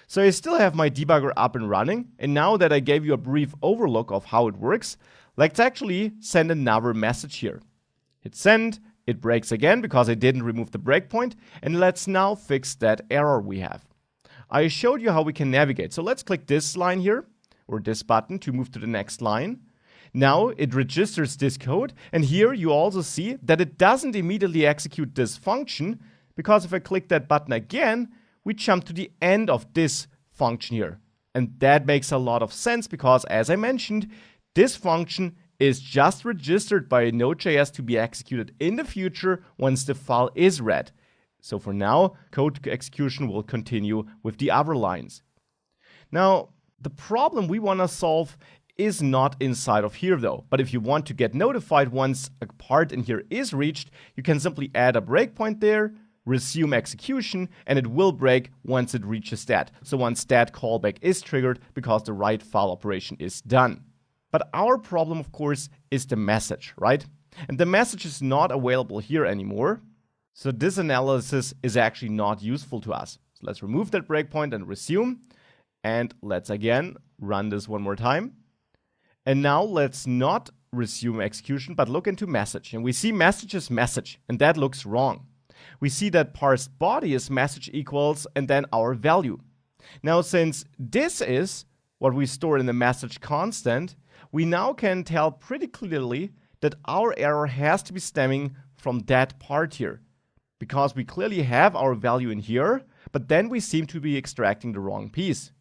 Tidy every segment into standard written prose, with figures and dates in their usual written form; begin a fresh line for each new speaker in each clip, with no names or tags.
So I still have my debugger up and running, and now that I gave you a brief overlook of how it works, let's actually send another message here. Hit send, it breaks again because I didn't remove the breakpoint, and let's now fix that error we have. I showed you how we can navigate, so let's click this line here, or this button to move to the next line. Now it registers this code, and here you also see that it doesn't immediately execute this function, because if I click that button again, we jump to the end of this function here. And that makes a lot of sense because, as I mentioned, this function is just registered by Node.js to be executed in the future once the file is read. So for now, code execution will continue with the other lines. Now, the problem we want to solve is not inside of here though. But if you want to get notified once a part in here is reached, you can simply add a breakpoint there, resume execution, and it will break once it reaches that. So once that callback is triggered because the write file operation is done. But our problem, of course, is the message, right? And the message is not available here anymore. So this analysis is actually not useful to us. So let's remove that breakpoint and resume. And let's again run this one more time. And now let's not resume execution, but look into message. And we see message is message, and that looks wrong. We see that parsed body is message equals and then our value. Now, since this is what we store in the message constant, we now can tell pretty clearly that our error has to be stemming from that part here, because we clearly have our value in here, but then we seem to be extracting the wrong piece.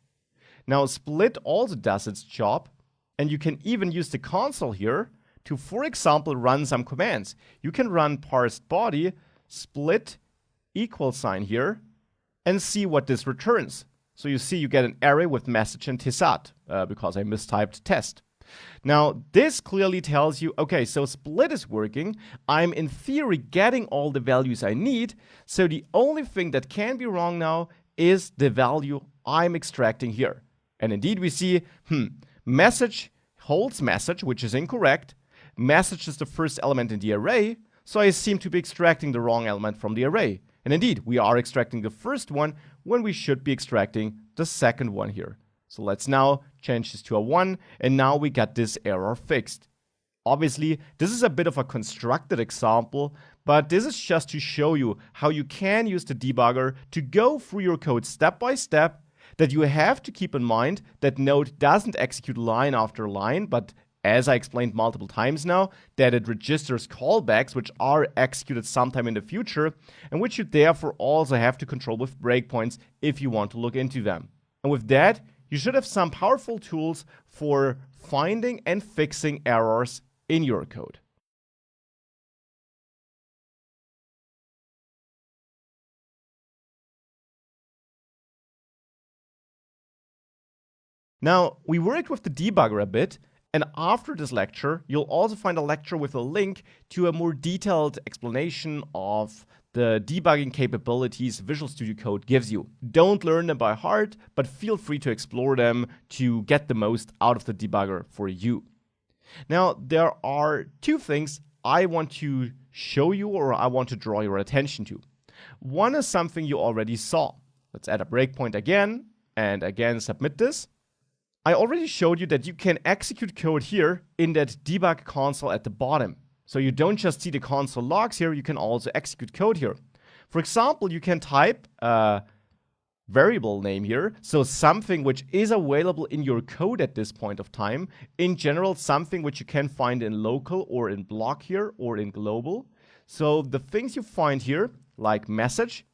Now, split also does its job, and you can even use the console here to, for example, run some commands. You can run parsed body split equal sign here and see what this returns. So you see you get an array with message and tizat because I mistyped test. Now this clearly tells you, okay, so split is working. I'm in theory getting all the values I need. So the only thing that can be wrong now is the value I'm extracting here. And indeed we see, message holds message, which is incorrect. Message is the first element in the array. So I seem to be extracting the wrong element from the array. And indeed, we are extracting the first one when we should be extracting the second one here. So let's now change this to a 1, and now we got this error fixed. Obviously, this is a bit of a constructed example, but this is just to show you how you can use the debugger to go through your code step by step, that you have to keep in mind that Node doesn't execute line after line, but as I explained multiple times now, that it registers callbacks which are executed sometime in the future, and which you therefore also have to control with breakpoints if you want to look into them. And with that, you should have some powerful tools for finding and fixing errors in your code. Now, we worked with the debugger a bit, and after this lecture, you'll also find a lecture with a link to a more detailed explanation of the debugging capabilities Visual Studio Code gives you. Don't learn them by heart, but feel free to explore them to get the most out of the debugger for you. Now, there are two things I want to show you, or I want to draw your attention to. One is something you already saw. Let's add a breakpoint again, and again submit this. I already showed you that you can execute code here in that debug console at the bottom. So you don't just see the console logs here, you can also execute code here. For example, you can type a variable name here, so something which is available in your code at this point of time. In general, something which you can find in local or in block here or in global. So the things you find here, like message,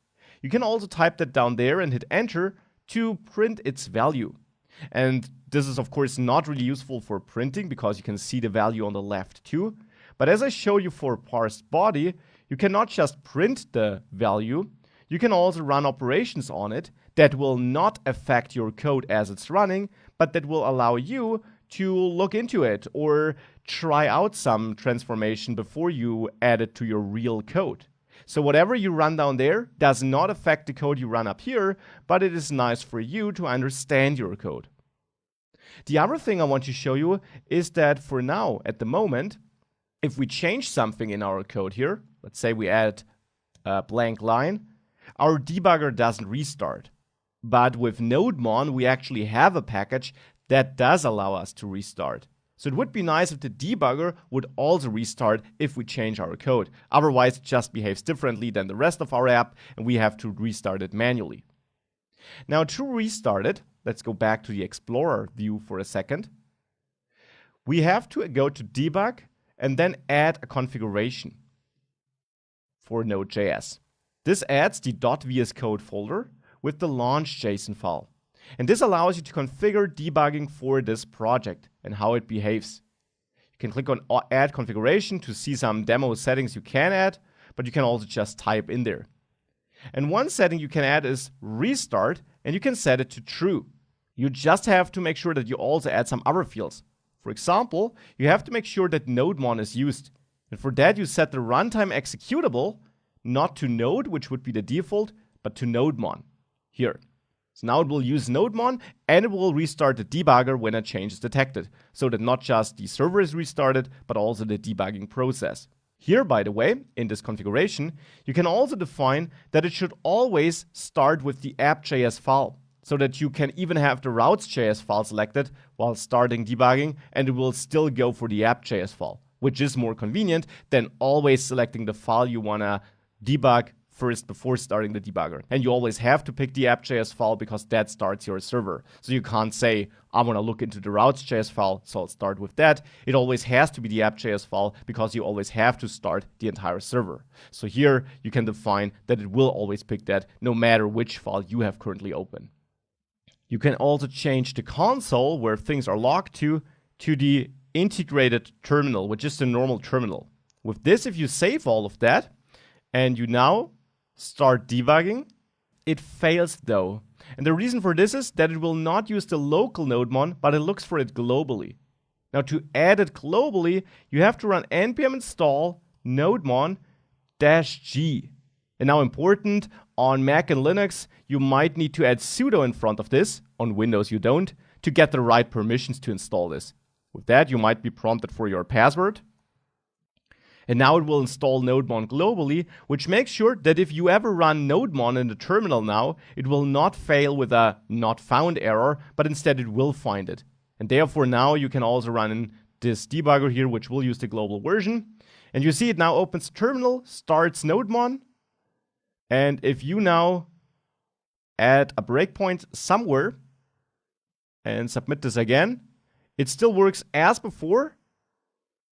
you can also type that down there and hit enter to print its value. And this is of course not really useful for printing because you can see the value on the left too. But as I showed you for parsed body, you cannot just print the value, you can also run operations on it that will not affect your code as it's running, but that will allow you to look into it or try out some transformation before you add it to your real code. So whatever you run down there does not affect the code you run up here, but it is nice for you to understand your code. The other thing I want to show you is that for now, at the moment, if we change something in our code here, let's say we add a blank line, our debugger doesn't restart. But with nodemon, we actually have a package that does allow us to restart. So it would be nice if the debugger would also restart if we change our code. Otherwise, it just behaves differently than the rest of our app, and we have to restart it manually. Now, to restart it, let's go back to the Explorer view for a second. We have to go to debug and then add a configuration for Node.js. This adds the .vscode folder with the launch.json file. And this allows you to configure debugging for this project and how it behaves. You can click on Add Configuration to see some demo settings you can add, but you can also just type in there. And one setting you can add is Restart, and you can set it to True. You just have to make sure that you also add some other fields. For example, you have to make sure that nodemon is used. And for that, you set the runtime executable not to node, which would be the default, but to nodemon here. So now it will use nodemon and it will restart the debugger when a change is detected, so that not just the server is restarted, but also the debugging process. Here, by the way, in this configuration, you can also define that it should always start with the app.js file, so that you can even have the routes.js file selected while starting debugging, and it will still go for the app.js file, which is more convenient than always selecting the file you want to debug first before starting the debugger. And you always have to pick the app.js file because that starts your server. So you can't say, I want to look into the routes.js file, so I'll start with that. It always has to be the app.js file because you always have to start the entire server. So here you can define that it will always pick that no matter which file you have currently open. You can also change the console where things are logged to the integrated terminal, which is the normal terminal. With this, if you save all of that and you now start debugging, it fails though. And the reason for this is that it will not use the local nodemon, but it looks for it globally. Now to add it globally, you have to run npm install nodemon-g. And now important, on Mac and Linux, you might need to add sudo in front of this. On Windows you don't, to get the right permissions to install this. With that, you might be prompted for your password. And now it will install nodemon globally, which makes sure that if you ever run nodemon in the terminal now, it will not fail with a not found error, but instead it will find it. And therefore now you can also run in this debugger here, which will use the global version. And you see it now opens terminal, starts nodemon. And if you now add a breakpoint somewhere and submit this again, it still works as before.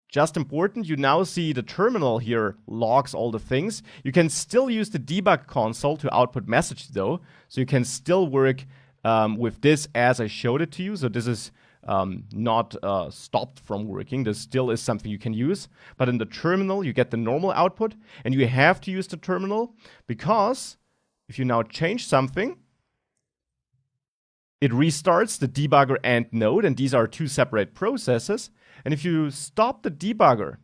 Just important, you now see the terminal here logs all the things. You can still use the debug console to output message though. So you can still work with this as I showed it to you. So this is not stopped from working. This still is something you can use. But in the terminal, you get the normal output. And you have to use the terminal because if you now change something, it restarts the debugger and node. And these are two separate processes. And if you stop the debugger,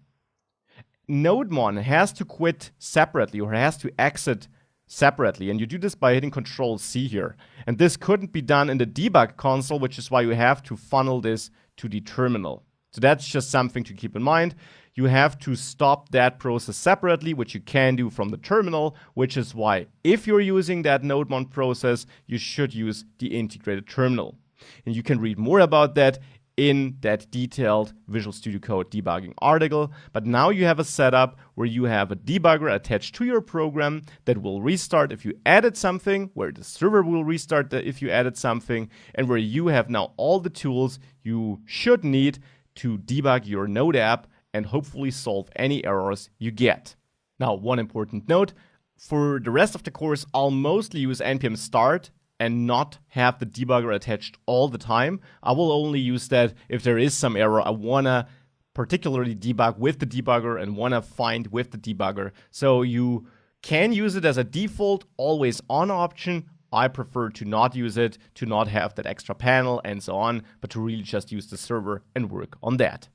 nodemon has to quit separately or has to exit separately. And you do this by hitting Control-C here. And this couldn't be done in the debug console, which is why you have to funnel this to the terminal. So that's just something to keep in mind. You have to stop that process separately, which you can do from the terminal, which is why if you're using that nodemon process, you should use the integrated terminal. And you can read more about that in that detailed Visual Studio Code debugging article. But now you have a setup where you have a debugger attached to your program that will restart if you added something, where the server will restart if you added something, and where you have now all the tools you should need to debug your Node app and hopefully solve any errors you get. Now, one important note, for the rest of the course, I'll mostly use npm start and not have the debugger attached all the time. I will only use that if there is some error I wanna particularly debug with the debugger and wanna find with the debugger. So you can use it as a default always on option. I prefer to not use it, to not have that extra panel and so on, but to really just use the server and work on that.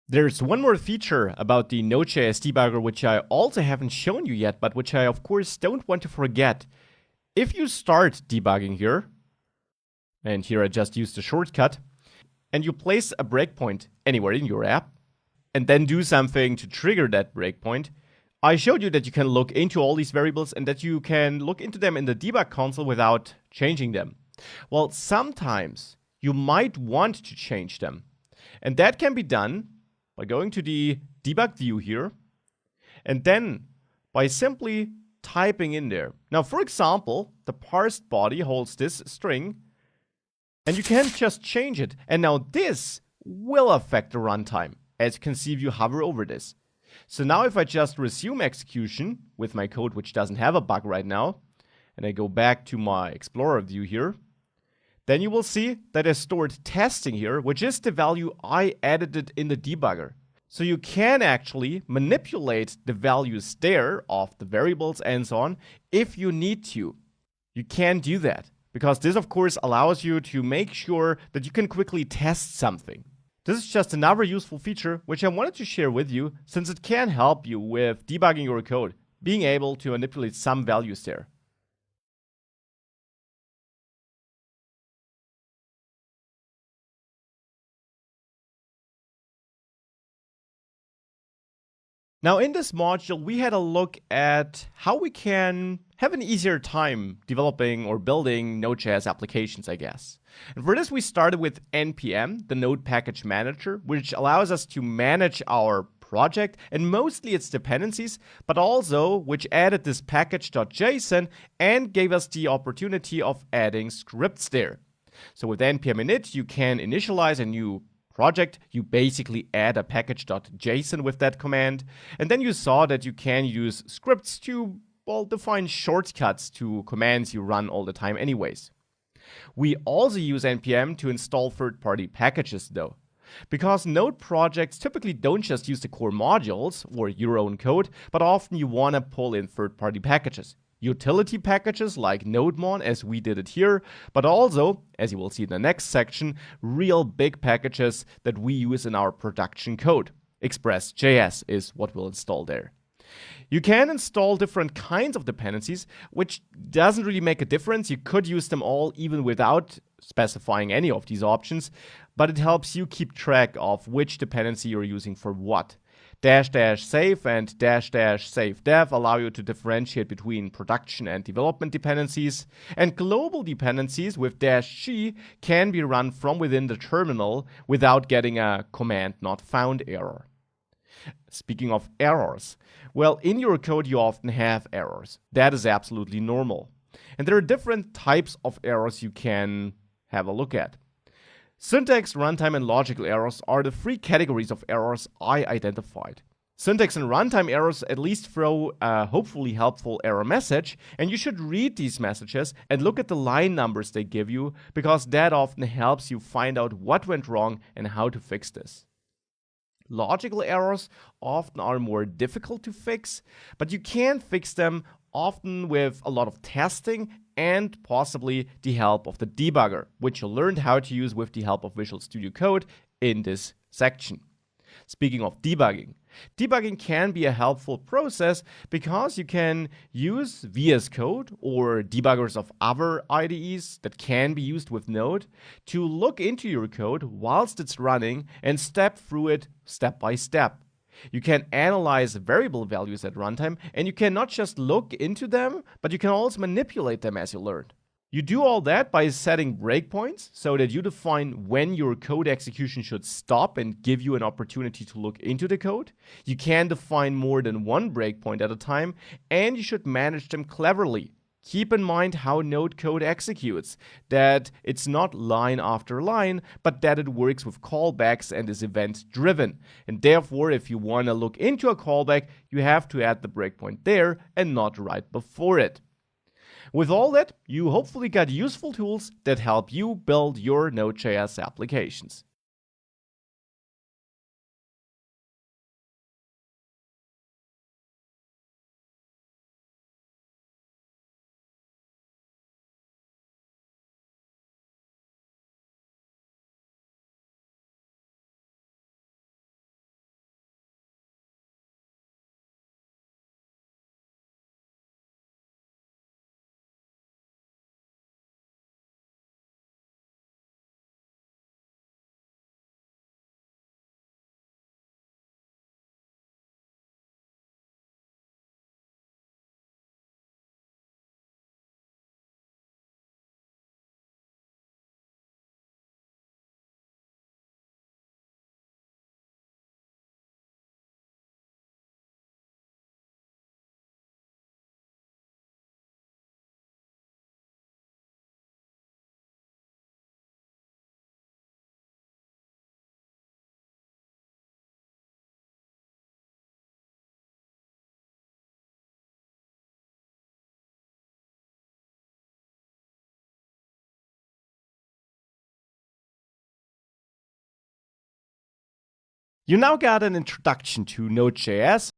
There's one more feature about the Node.js debugger which I also haven't shown you yet, but which I of course don't want to forget. If you start debugging here, and here I just used a shortcut, and you place a breakpoint anywhere in your app, and then do something to trigger that breakpoint, I showed you that you can look into all these variables and that you can look into them in the debug console without changing them. Well, sometimes you might want to change them. And that can be done by going to the debug view here, and then by simply typing in there. Now, for example, the parsed body holds this string, and you can just change it. And now this will affect the runtime, as you can see if you hover over this. So now if I just resume execution with my code, which doesn't have a bug right now, and I go back to my Explorer view here, then you will see that I stored testing here, which is the value I edited in the debugger. So you can actually manipulate the values there of the variables and so on if you need to. You can do that because this of course allows you to make sure that you can quickly test something. This is just another useful feature which I wanted to share with you since it can help you with debugging your code, being able to manipulate some values there. Now in this module, we had a look at how we can have an easier time developing or building Node.js applications, I guess. And for this, we started with NPM, the Node Package Manager, which allows us to manage our project and mostly its dependencies, but also which added this package.json and gave us the opportunity of adding scripts there. So with npm init, you can initialize a new project, you basically add a package.json with that command, and then you saw that you can use scripts to, well, define shortcuts to commands you run all the time anyways. We also use npm to install third-party packages though, because Node projects typically don't just use the core modules or your own code, but often you want to pull in third-party packages. Utility packages like NodeMon, as we did it here, but also, as you will see in the next section, real big packages that we use in our production code. Express.js is what we'll install there. You can install different kinds of dependencies, which doesn't really make a difference. You could use them all even without specifying any of these options, but it helps you keep track of which dependency you're using for what. --save and --save dev allow you to differentiate between production and development dependencies, and global dependencies with -g can be run from within the terminal without getting a command not found error. Speaking of errors, well, in your code you often have errors. That is absolutely normal. And there are different types of errors you can have a look at. Syntax, runtime, and logical errors are the three categories of errors I identified. Syntax and runtime errors at least throw a hopefully helpful error message, and you should read these messages and look at the line numbers they give you, because that often helps you find out what went wrong and how to fix this. Logical errors often are more difficult to fix, but you can fix them often with a lot of testing and possibly the help of the debugger, which you learned how to use with the help of Visual Studio Code in this section. Speaking of debugging, debugging can be a helpful process because you can use VS Code or debuggers of other IDEs that can be used with Node to look into your code whilst it's running and step through it step by step. You can analyze variable values at runtime, and you can not just look into them, but you can also manipulate them as you learn. You do all that by setting breakpoints so that you define when your code execution should stop and give you an opportunity to look into the code. You can define more than one breakpoint at a time, and you should manage them cleverly. Keep in mind how Node code executes, that it's not line after line, but that it works with callbacks and is event-driven. And therefore, if you want to look into a callback, you have to add the breakpoint there and not right before it. With all that, you hopefully got useful tools that help you build your Node.js applications. You now got an introduction to Node.js